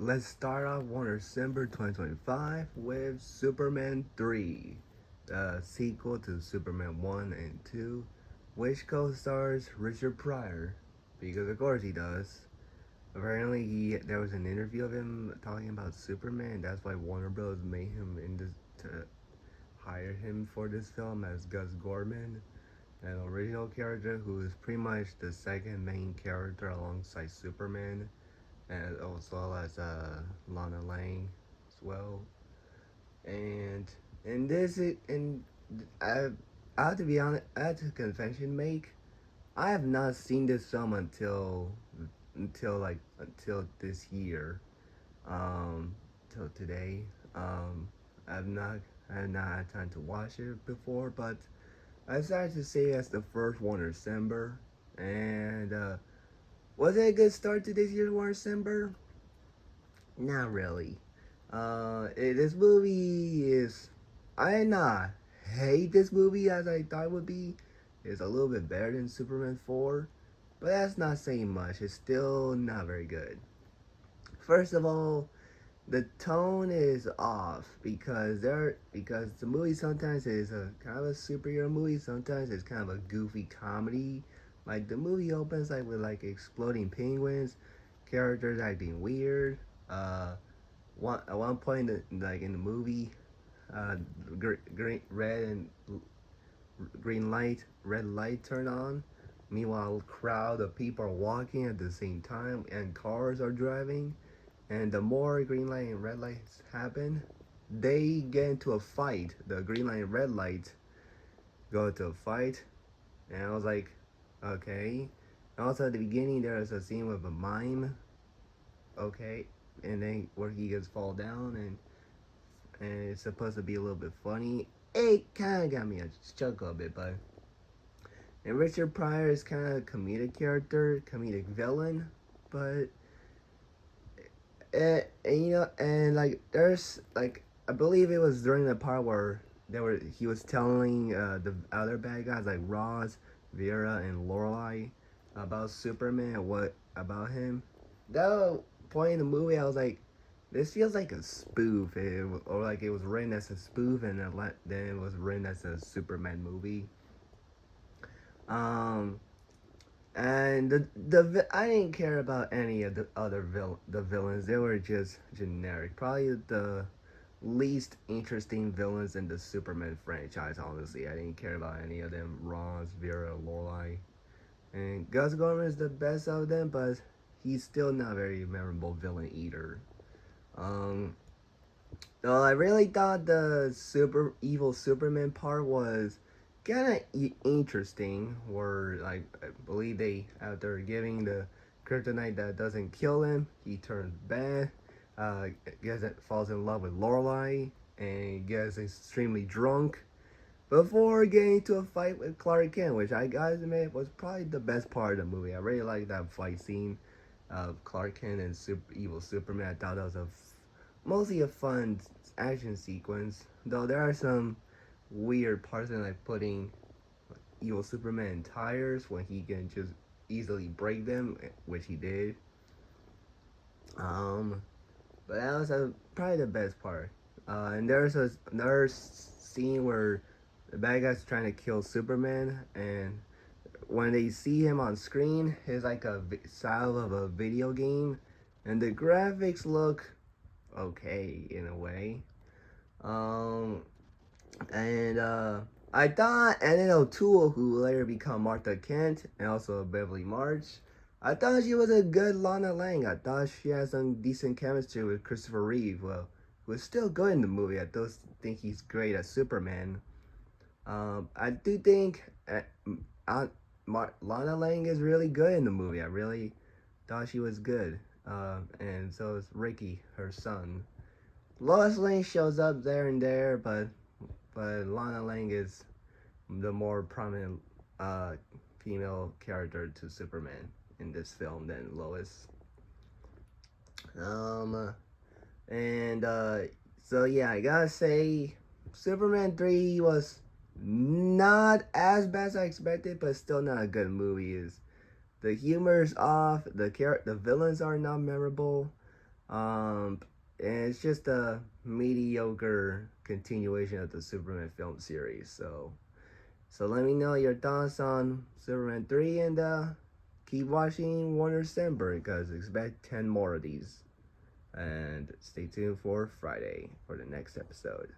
let's start off WarnerCember 2025 with Superman 3, the sequel to Superman 1 and 2, which co-stars Richard Pryor, because of course he does. Apparently, there was an interview of him talking about Superman. That's why Warner Bros. Made him to hire him for this film as Gus Gorman, an original character who is pretty much the second main character alongside Superman, and as well as Lana Lang as well. And this is and I I have to be honest. I have to confession make. I have not seen this film until this year, till today. I've not I have not had time to watch it before, but I decided to say as the first WarnerCember, and was it a good start to this year's WarnerCember? Not really. This movie is. I did not hate this movie as I thought it would be. It's a little bit better than Superman 4, but that's not saying much. It's still not very good. First of all, the tone is off because the movie sometimes is a kind of a superhero movie, sometimes it's kind of a goofy comedy. Like the movie opens like with like exploding penguins, characters acting weird. Uh, at one point, like in the movie, green, red and red light turn on. Meanwhile, a crowd of people are walking at the same time, and cars are driving. And the more green light and red lights happen, they get into a fight. The green light and red light go into a fight, and I was like, okay. And also at the beginning, there is a scene with a mime, okay, and then where he just fall down, and it's supposed to be a little bit funny. It kind of got me a chuckle a bit, but and Richard Pryor is kind of a comedic character, comedic villain, but and like there's like I believe it was during the part where he was telling the other bad guys like Ross, Vera, and Lorelai about Superman, what about him. That point in the movie, I was like, this feels like a spoof, or like it was written as a spoof, and then it was written as a Superman movie. Um, and the I didn't care about any of the other the villains. They were just generic. Probably the least interesting villains in the Superman franchise. Honestly, I didn't care about any of them. Ross, Vera, Lorelai, and Gus Gorman is the best of them, but he's still not a very memorable villain either. Um, no, I really thought the super evil Superman part was kind of interesting. Where like I believe they after giving the kryptonite that doesn't kill him, he turns bad. Gets falls in love with Lorelai and gets extremely drunk before getting into a fight with Clark Kent, which I gotta admit was probably the best part of the movie. I really liked that fight scene of Clark Kent and evil Superman. I thought that was mostly a fun action sequence, though there are some weird parts in like putting evil Superman in tires when he can just easily break them, which he did. But that was probably the best part. And there's another scene where the bad guy's trying to kill Superman, and when they see him on screen, it's like a style of a video game, and the graphics look okay in a way. Um, and I thought Anna O'Toole, who later become Martha Kent, and also Beverly March, I thought she was a good Lana Lang. I thought she had some decent chemistry with Christopher Reeve. Well, who was still good in the movie. I don't think he's great as Superman. I do think Lana Lang is really good in the movie. I really thought she was good. And so is Ricky, her son. Lois Lane shows up there and there, but Lana Lang is the more prominent female character to Superman in this film than Lois. And so yeah, I gotta say, Superman 3 was not as bad as I expected, but still not a good movie. The humor is off. The villains are not memorable. Um, and it's just a mediocre continuation of the Superman film series. So let me know your thoughts on Superman 3 and keep watching WarnerCember because expect 10 more of these. And stay tuned for Friday for the next episode.